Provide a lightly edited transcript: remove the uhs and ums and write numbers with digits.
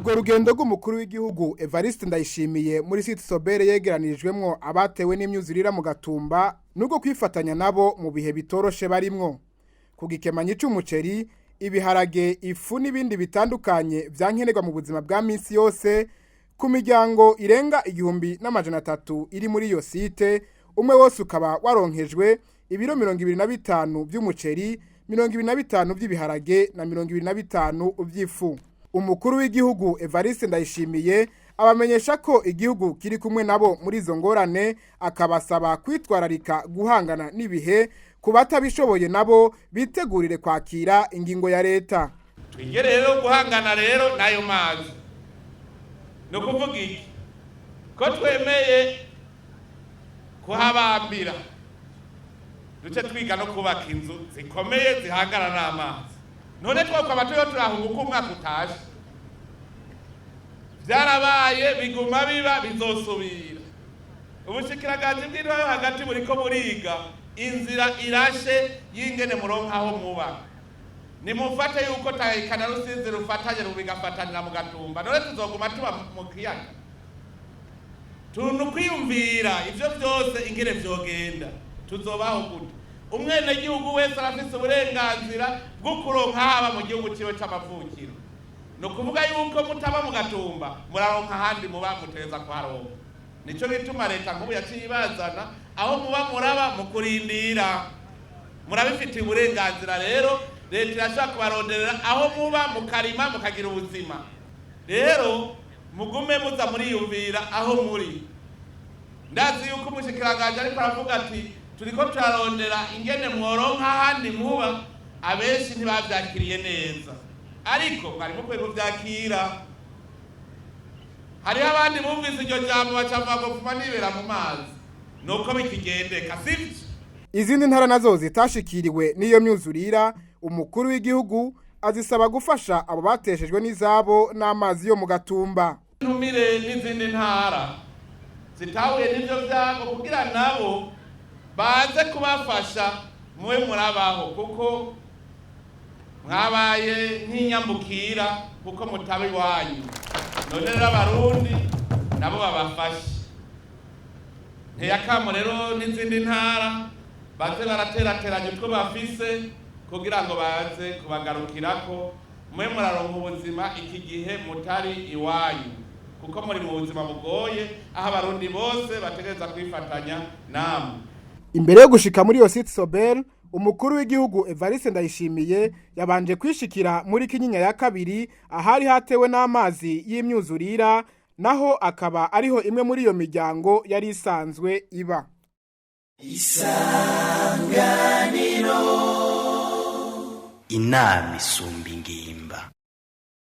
urwo rugendo rw'umukuru w'igihugu Evariste Ndayishimiye muri site Sobere yegeranirijwemwo abatewe n'imyuzurira mu Gatumba nubwo kwifatanya nabo mu bihe bitoroshe barimwo ku gikemanyi c'umuceri ibiharage ifu n'ibindi bitandukanye vyankenerwa mu buzima bwa minsi yose ku miryango irenga 1300 iri muri iyo site umwe wose ukaba waronkejwe ibiro 25 vy'umuceri 25 vy'ibiharage na 25 vy'ifu. Umukuru w'igihugu Evariste Ndayishimiye abamenyesha ko igihugu kiri kumwe nabo muri izo ngorane akabasaba kwitwararika guhangana n'ibihe kubatabishoboye nabo bitegurire kwakira ingingo ya leta. Twigere rero guhangana rero nayo mazi. No kuvuga iki? Ko twemeye kuhabambira. Duce twiga no kubaka inzu zikomeye zihangana n'amazi. None twako abatuyo turahunguka umwaka utaje. Byarabaye biguma biba bizosubira. Ubushikiranganje bw'intwaro hagati buriko buriga inzira irashe yingene muronka aho muba. Nimufate yuko tayikana rusizi rufatanye rubigafatanira mu Gatumba. None tuzoguma tuba mu kiyaga. Kwiyumvira ivyo byose ingene vyogenda. Tuzobaho gute? Umwene gihugu wese arafise uburenganzira bwo kuronka haba mu gihugu ciwe c'amavukiro. No kuvuga yuko mutaba mu Gatumba muraronka handi muba muteza kwaronka. Nico gituma leta nk'ubu yacibazana aho muba muraba mu kurindira. Murabifitiye uburenganzira rero leta irashaka kubaronderera aho muba mukarima mukagira ubuzima. Rero mugume muza muriyumvira aho muri. Ndazi yuko umushikiranganje ariko aravuga ati turiko turarondera ingene mworonka handi muba abenshi ntibavyakiriye neza. Ariko bari mukwiye kuvyakira. Hari abandi bumvise iryo jambo bacava gupfuma nibera mu mazi. Nuko bikigendeka sivyo? Izindi ntara nazo zitashikiriwe n'iyo myuzurira umukuru w'igihugu azisaba gufasha abo bateshejwe n'izabo n'amazi yo mu Gatumba. Ntumire n'izindi ntara zitahuye n'ivyo vyago kugira nabo baze kubafasha muwe murabaho kuko mwabaye nk'inyambukira kuko mutabi wanyu. None rero abarundi nabo babafashe. Ntiyakamo rero n'izindi ntara baze baraterateranya utwo bafise kugira ngo baze kubagarukirako mwe muraronka ubuzima iki gihe mutari iwanyu kuko muri mu buzima bugoye aho abarundi bose bategereza kwifatanya namwe. Imbere yo gushika muri iyo site Sobel umukuru w'igihugu Evariste Ndayishimiye yabanje kwishikira muri Kinyinya ya kabiri ahari hatewe n'amazi y'imyuzurira naho akaba ariho imwe muri iyo miryango yari isanzwe iba. Isanganiro inama isumba ingimba.